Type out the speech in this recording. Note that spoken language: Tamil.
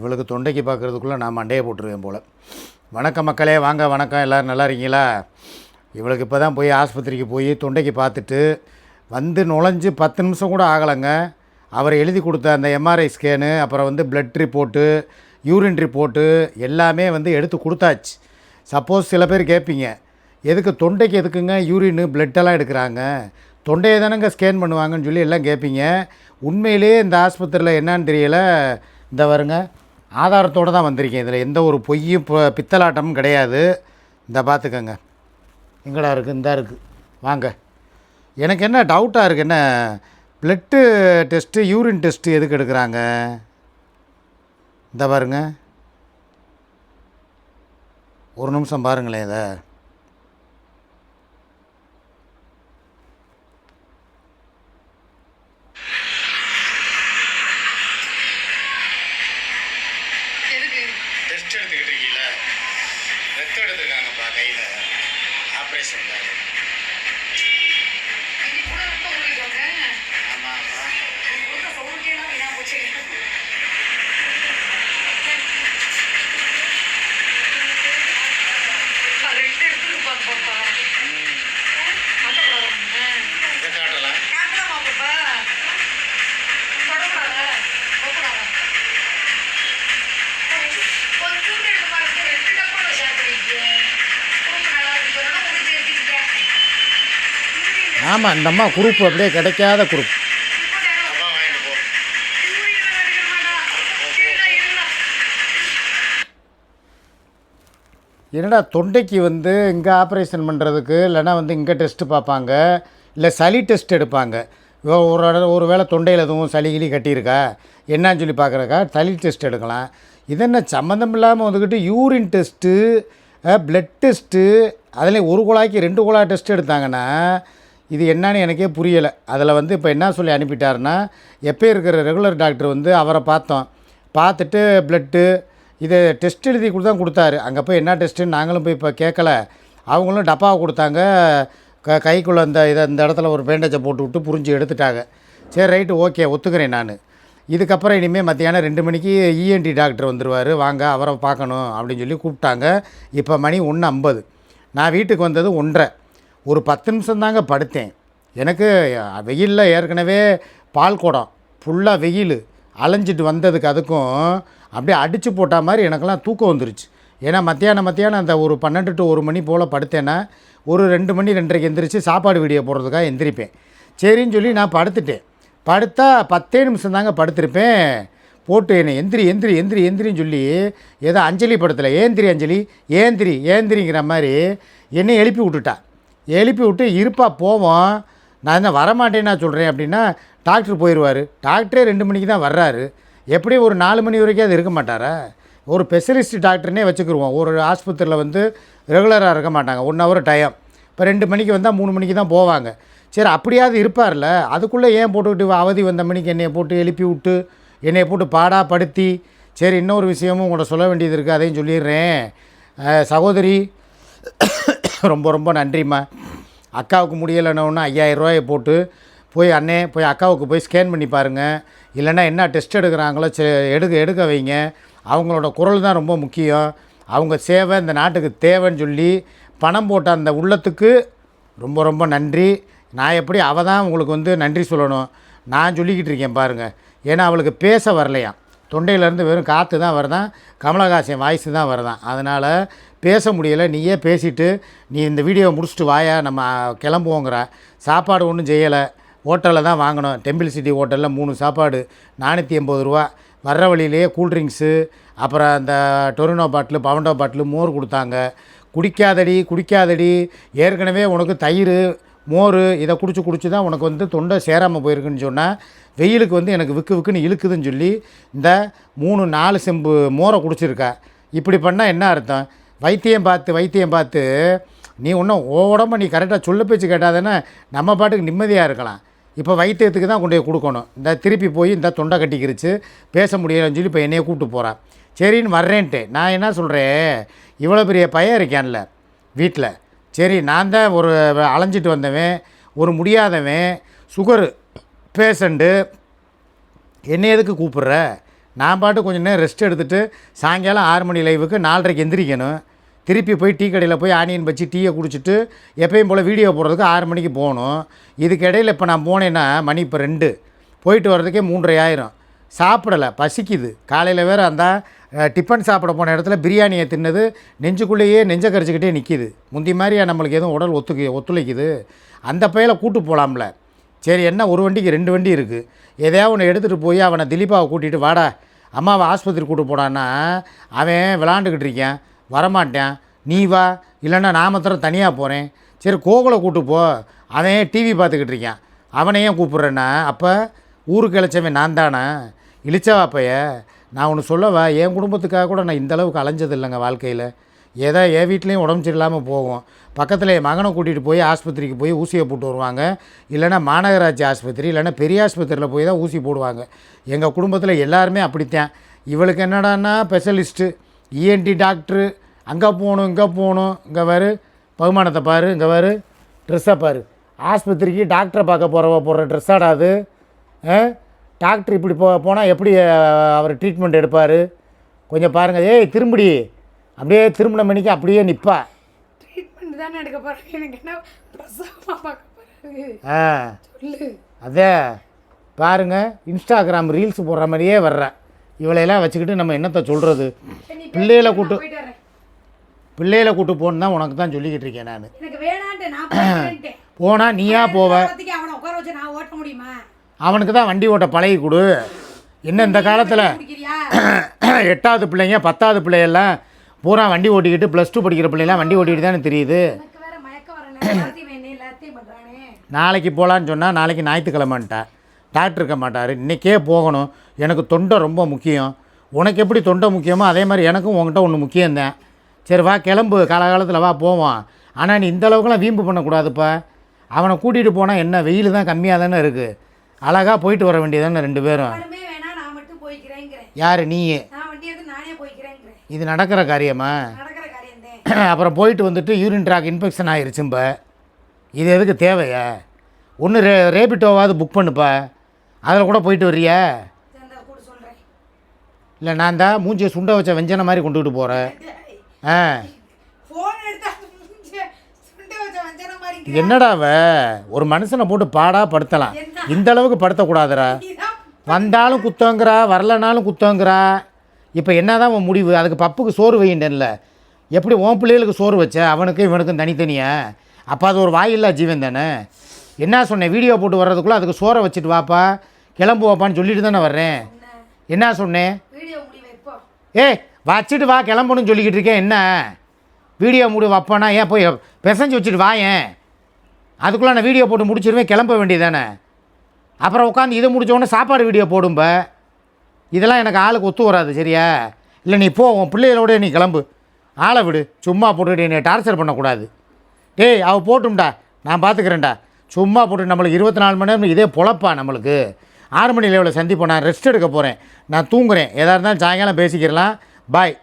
இவளுக்கு தொண்டைக்கு பார்க்குறதுக்குள்ளே நான் மண்டையை போட்டுருவேன் போல். வணக்கம் மக்களே, வாங்க. வணக்கம், எல்லோரும் நல்லா இருக்கீங்களா? இவளுக்கு இப்போ தான் போய் ஆஸ்பத்திரிக்கு போய் தொண்டைக்கு பார்த்துட்டு வந்து நுழைஞ்சு 10 நிமிஷம் கூட ஆகலைங்க. அவர் எழுதி கொடுத்த அந்த எம்ஆர்ஐ ஸ்கேனு, அப்புறம் வந்து பிளட் ரிப்போர்ட்டு, யூரின் ரிப்போர்ட்டு எல்லாமே வந்து எடுத்து கொடுத்தாச்சு. சப்போஸ் சில பேர் கேட்பீங்க, எதுக்கு தொண்டைக்கு எதுக்குங்க யூரின்னு பிளட்டெல்லாம் எடுக்கிறாங்க, தொண்டையை தானேங்க ஸ்கேன் பண்ணுவாங்கன்னு சொல்லி எல்லாம் கேட்பீங்க. உண்மையிலே இந்த ஆஸ்பத்திரியில் என்னான்னு தெரியலை. இந்த வருங்க, ஆதாரத்தோடு தான் வந்திருக்கேன். இதில் எந்த ஒரு பொய்யும் பித்தலாட்டமும் கிடையாது. இந்த பார்த்துக்கங்க, எங்கடா இருக்குது, இந்த இருக்குது, வாங்க. எனக்கு என்ன டவுட்டாக இருக்குது, என்ன பிளட்டு டெஸ்ட்டு யூரின் டெஸ்ட்டு எதுக்கு எடுக்கிறாங்க? இந்த பாருங்க, ஒரு நிமிஷம் பாருங்களேன். இதை டெஸ்ட் எடுத்துக்கிட்டு இருக்கீங்களா? ரத்தம் எடுத்துருக்காங்கப்பா கையில், ஆப்ரேஷன். ஆமாம், இந்த அம்மா குரூப் அப்படியே கிடைக்காத குரூப். என்னடா தொண்டைக்கு வந்து இங்கே ஆப்ரேஷன் பண்ணுறதுக்கு, இல்லைனா வந்து இங்கே டெஸ்ட்டு பார்ப்பாங்க, இல்லை சளி டெஸ்ட் எடுப்பாங்க. ஒரு வேளை தொண்டையில் எதுவும் சளி கிளி கட்டியிருக்கா என்னான்னு சொல்லி பார்க்குறக்கா சளி டெஸ்ட் எடுக்கலாம். இது என்ன சம்மந்தம் இல்லாமல் வந்துக்கிட்டு யூரின் டெஸ்ட்டு, பிளட் டெஸ்ட்டு, அதில் ஒரு குழாய்க்கு 2 குழாய் டெஸ்ட் எடுத்தாங்கன்னா இது என்னன்னு எனக்கே புரியலை. அதில் வந்து இப்போ என்ன சொல்லி அனுப்பிட்டாருன்னா, எப்போ இருக்கிற ரெகுலர் டாக்டர் வந்து அவரை பார்த்தோம், பார்த்துட்டு பிளட்டு இதை டெஸ்ட் எழுதி தான் கொடுத்தாரு. அங்கே போய் என்ன டெஸ்ட்டுன்னு நாங்களும் போய் இப்போ கேட்கல. அவங்களும் டப்பாவை கொடுத்தாங்க, கைக்குள்ளே இந்த இடத்துல ஒரு பேண்டேஜை போட்டு விட்டு புரிஞ்சு எடுத்துட்டாங்க. சரி, ரைட்டு, ஓகே, ஒத்துக்கிறேன் நான். இதுக்கப்புறம் இனிமேல் மத்தியானம் 2 மணிக்கு இஎன்டி டாக்டர் வந்துடுவார், வாங்க அவரை பார்க்கணும் அப்படின்னு சொல்லி கூப்பிட்டாங்க. இப்போ மணி 1:50. நான் வீட்டுக்கு வந்தது 1:30. ஒரு 10 நிமிஷம் தாங்க படுத்தேன். எனக்கு வெயிலில் ஏற்கனவே பால் குடம் ஃபுல்லாக வெயில் அலைஞ்சிட்டு வந்ததுக்கு அதுக்கும் அப்படியே அடித்து போட்டால் மாதிரி எனக்கெல்லாம் தூக்கம் வந்துருச்சு. ஏன்னா மத்தியானம் அந்த ஒரு 12 to 1 மணி போல் படுத்தேன்னா ஒரு 2 மணி 2:30க்கு எந்திரிச்சு சாப்பாடு வீடியோ போடுறதுக்காக எந்திரிப்பேன். சரின்னு சொல்லி நான் படுத்துட்டேன். படுத்தா 10 நிமிஷம் தாங்க படுத்திருப்பேன். போட்டு என்னை எந்திரின்னு சொல்லி ஏதோ அஞ்சலி படத்தில் ஏந்திரி அஞ்சலி ஏந்திரிங்கிற மாதிரி என்னை எழுப்பி விட்டு இருப்பா போவோம். நான் என்ன வரமாட்டேன்னா சொல்கிறேன் அப்படின்னா டாக்டர் போயிடுவார். டாக்டரே 2 மணிக்கு தான் வர்றாரு. எப்படியும் ஒரு 4 மணி வரைக்கும் அது இருக்க மாட்டாரா? ஒரு ஸ்பெஷலிஸ்ட் டாக்டர்னே வச்சுக்கிடுவோம். ஒரு ஆஸ்பத்திரியில் வந்து ரெகுலராக இருக்க மாட்டாங்க, 1 ஹவர் டைம். இப்போ 2 மணிக்கு வந்தால் 3 மணிக்கு தான் போவாங்க. சரி, அப்படியாவது இருப்பார்ல, அதுக்குள்ளே ஏன் போட்டுக்கிட்டு அவதி வந்த மணிக்கு என்னை போட்டு எழுப்பி விட்டு என்னை போட்டு பாடாப்படுத்தி. சரி, இன்னொரு விஷயமும் உங்கள்கிட்ட சொல்ல வேண்டியது இருக்குது, அதையும் சொல்லிடுறேன். சகோதரி, ரொம்ப ரொம்ப நன்றிம்மா. அக்காவுக்கு முடியலைன்னு 5000 ரூபாயை போட்டு போய் அக்காவுக்கு போய் ஸ்கேன் பண்ணி பாருங்கள். இல்லைன்னா என்ன டெஸ்ட் எடுக்கிறாங்களோ எடுக்க வைங்க. அவங்களோட குரல் தான் ரொம்ப முக்கியம். அவங்க சேவை இந்த நாட்டுக்கு தேவைன்னு சொல்லி பணம் போட்ட அந்த உள்ளத்துக்கு ரொம்ப ரொம்ப நன்றி. நான் எப்படி அவள் தான் உங்களுக்கு வந்து நன்றி சொல்லணும். நான் சொல்லிக்கிட்டு இருக்கேன் பாருங்கள். ஏன்னா அவளுக்கு பேச வரலையாம், தொண்டையிலேருந்து வெறும் காற்று தான் வருதான், கமலஹாசன் வாய்ஸு தான் வருதான். அதனால் பேச முடியலை. நீயே பேசிவிட்டு நீ இந்த வீடியோவை முடிச்சுட்டு வாயா, நம்ம கிளம்புவோங்கிற. சாப்பாடு ஒன்றும் செய்யலை, ஹோட்டலில் தான் வாங்கினோம். டெம்பிள் சிட்டி ஹோட்டலில் 3 சாப்பாடு 480 ரூபா. வர்ற வழியிலேயே கூல்ட்ரிங்க்ஸு, அப்புறம் அந்த டொரினோ பாட்டிலு, பவண்டோ பாட்டிலு, மோர் கொடுத்தாங்க. குடிக்காதடி, ஏற்கனவே உனக்கு தயிர் மோர் இதை குடிச்சு தான் உனக்கு வந்து தொண்டை சேராமல் போயிருக்குன்னு சொன்னால், வெயிலுக்கு வந்து எனக்கு விக்குன்னு இழுக்குதுன்னு சொல்லி இந்த 3-4 செம்பு மோரை குடிச்சிருக்கா. இப்படி பண்ணால் என்ன அர்த்தம்? வைத்தியம் பார்த்து நீ இன்னும் உடம்ப நீ கரெக்டாக சொல்ல பேச்சு கேட்டாதானே நம்ம பாட்டுக்கு நிம்மதியாக இருக்கலாம். இப்போ வைத்தியத்துக்கு தான் கொண்டு போய் கொடுக்கணும். இந்த திருப்பி போய் இந்த தொண்டை கட்டிக்கிருச்சு, பேச முடியலைன்னு சொல்லி இப்போ என்னையை கூப்பிட்டு போகிறான். சரின்னு வர்றேன்ட்டு நான் என்ன சொல்கிறேன், இவ்வளோ பெரிய பையன் இருக்கேன்ல வீட்டில். சரி, நான் தான் ஒரு அலைஞ்சிட்டு வந்தவன், ஒரு முடியாதவன், சுகரு பேஷண்ட்டு, என்னை எதுக்கு கூப்பிட்ற? நான் பாட்டு கொஞ்சம் நேரம் ரெஸ்ட் எடுத்துகிட்டு சாயங்காலம் 6 மணி லைவுக்கு 4:30க்கு எந்திரிக்கணும். திருப்பி போய் டீ கடையில் போய் ஆனியன் வச்சு டீயை குடிச்சிட்டு எப்பயும் போல் வீடியோ போடுறதுக்கு 6 மணிக்கு போகணும். இதுக்கு இடையில் இப்போ நான் போனேன்னா மணி இப்போ 2 போயிட்டு வர்றதுக்கே 3:30 ஆயிரும். சாப்பிடலை, பசிக்குது. காலையில் வேறு அந்த டிஃபன் சாப்பிட போன இடத்துல பிரியாணியை தின்னது நெஞ்சுக்குள்ளேயே நெஞ்சை கரிச்சிக்கிட்டே நிற்கிது. முந்தி மாதிரியா நம்மளுக்கு எதுவும் உடல் ஒத்துழைக்குது. அந்த பையில கூட்டு போகலாம்ல. சரி, என்ன ஒரு வண்டிக்கு 2 வண்டி இருக்குது. எதையாவது ஒன்று எடுத்துகிட்டு போய் அவனை திலீபாவை கூட்டிகிட்டு வாடா அம்மாவை ஆஸ்பத்திரி கூட்டு போடான்னா அவன் விளாண்டுக்கிட்டு இருக்கேன், வரமாட்டேன். நீ வா, இல்லைன்னா நான் மாத்திரம் தனியாக போகிறேன். சரி கோகுலை கூட்டு போ, அவன் டிவி பார்த்துக்கிட்டு இருக்கான், அவனையும் கூப்பிட்றேன்னா அப்போ ஊருக்கு இழைச்சவன் நான் தானே? இழிச்சவா பைய. நான் ஒன்று சொல்லவா, என் குடும்பத்துக்காக கூட நான் இந்தளவுக்கு அலைஞ்சது இல்லைங்க வாழ்க்கையில். ஏதோ என் வீட்லேயும் உடம்பு சரியில்லாமல் போகும், பக்கத்தில் என் மகனை கூட்டிகிட்டு போய் ஆஸ்பத்திரிக்கு போய் ஊசியை போட்டு வருவாங்க. இல்லைனா மாநகராட்சி ஆஸ்பத்திரி இல்லைனா பெரிய ஆஸ்பத்திரியில் போய் தான் ஊசி போடுவாங்க. எங்கள் குடும்பத்தில் எல்லாருமே அப்படித்தான். இவளுக்கு என்னடான்னா ஸ்பெஷலிஸ்ட்டு, இஎன்டி டாக்டரு, அங்கே போகணும் இங்கே போகணும். இங்கே பாரு பகுமானத்தை பாரு, இங்கே பாரு ட்ரெஸ்ஸை பாரு. ஆஸ்பத்திரிக்கு டாக்டரை பார்க்க போடுற ட்ரெஸ்ஸாடாது. டாக்டர் இப்படி போனால் எப்படி அவர் ட்ரீட்மெண்ட் எடுப்பார் கொஞ்சம் பாருங்கள். ஏய் திரும்படி, அப்படியே திரும்பின மணிக்கு அப்படியே நிற்பா. ட்ரீட்மெண்ட் தானே எடுக்க போகிறேன், எனக்கு என்ன பிரசவமாக பார்க்க போகிறேன். அதே பாருங்கள், இன்ஸ்டாகிராம் ரீல்ஸ் போடுற மாதிரியே வர்றேன். இவளையெல்லாம் வச்சுக்கிட்டு நம்ம என்னத்தை சொல்கிறது? பிள்ளைகளை கூட்டு போகணும் தான் உனக்கு தான் சொல்லிக்கிட்டு இருக்கேன் நான். போனால் நீயா போவ, அவனுக்கு தான் வண்டி ஓட்ட பழகி கொடு. என்ன இந்த காலத்தில் 8வது பிள்ளைங்க 10வது பிள்ளையெல்லாம் பூரா வண்டி ஓட்டிக்கிட்டு +2 படிக்கிற பிள்ளைலாம் வண்டி ஓட்டிக்கிட்டு தானே தெரியுது. நாளைக்கு போகலான்னு சொன்னால் நாளைக்கு ஞாயிற்றுக்கிழமைன்ட்டா டாக்டர் இருக்க மாட்டார். இன்றைக்கே போகணும், எனக்கு தொண்டை ரொம்ப முக்கியம். உனக்கு எப்படி தொண்டை முக்கியமோ அதே மாதிரி எனக்கும் உங்கள்கிட்ட ஒன்று முக்கியம்தான். சரி வா கிளம்பு, காலகாலத்தில் வா போவோம். ஆனால் நீ இந்தளவுக்குலாம் வீம்பு பண்ணக்கூடாதுப்பா. அவனை கூட்டிகிட்டு போனால் என்ன, வெயில் தான் கம்மியாக தானே இருக்குது, அழகாக போயிட்டு வர வேண்டியதானே 2 பேரும். யார் நீ? இது நடக்கிற காரியமா? அப்புறம் போயிட்டு வந்துட்டு யூரின் ட்ராக் இன்ஃபெக்ஷன் ஆகிருச்சும்ப. இது எதுக்கு தேவையா? ஒன்று ரேபிட்டோவாவது புக் பண்ணுப்பா, அதில் கூட போயிட்டு வர்றியா? இல்லை நான் தான் மூஞ்சியை சுண்ட வச்ச வெஞ்சனை மாதிரி கொண்டுக்கிட்டு போகிறேன். என்னடாவ ஒரு மனுஷனை போட்டு பாடா படுத்தலாம், இந்த அளவுக்கு படுத்தக்கூடாதுரா. வந்தாலும் குத்தங்கிறா, வரலனாலும் குத்தங்கிறா. இப்போ என்ன தான் உன் முடிவு? அதுக்கு பப்புக்கு சோறு வைண்டன்ல, எப்படி உன் பிள்ளைகளுக்கு சோறு வச்ச? அவனுக்கும் இவனுக்கும் தனித்தனியா? அப்போ அது ஒரு வாயில்லா ஜீவன் தானே. என்ன சொன்னேன், வீடியோ போட்டு வர்றதுக்குள்ளே அதுக்கு சோறை வச்சுட்டு வாப்பா கிளம்பு வாப்பான்னு சொல்லிட்டு தானே வர்றேன். என்ன சொன்னேன்? ஏய் வச்சுட்டு வா கிளம்பணும்னு சொல்லிக்கிட்டு இருக்கேன். என்ன வீடியோ மூடி வைப்பானா? ஏன் போய் பிசைஞ்சு வச்சுட்டு வாயேன், அதுக்குள்ளே நான் வீடியோ போட்டு முடிச்சிருவேன், கிளம்ப வேண்டியதானே. அப்புறம் உட்காந்து இதை முடித்தோடனே சாப்பாடு வீடியோ போடும்ப. இதெல்லாம் எனக்கு ஆளுக்கு ஒத்து வராது சரியா? இல்லை நீ போ, உன் பிள்ளைகளோட நீ கிளம்பு, ஆளை விடு. சும்மா போட்டுக்கிட்டு என்னை டார்ச்சர் பண்ணக்கூடாது. டேய் அவள் போட்டும்டா, நான் பார்த்துக்கிறேன்டா. சும்மா போட்டு நம்மளுக்கு 24 மணி நேரம் இதே பொழப்பா நம்மளுக்கு. 6 மணி லெவலில் சந்திப்போம். நான் ரெஸ்ட் எடுக்க போகிறேன், நான் தூங்குறேன். எதாக இருந்தாலும் சாயங்காலம் பேசிக்கிறலாம். பாய்.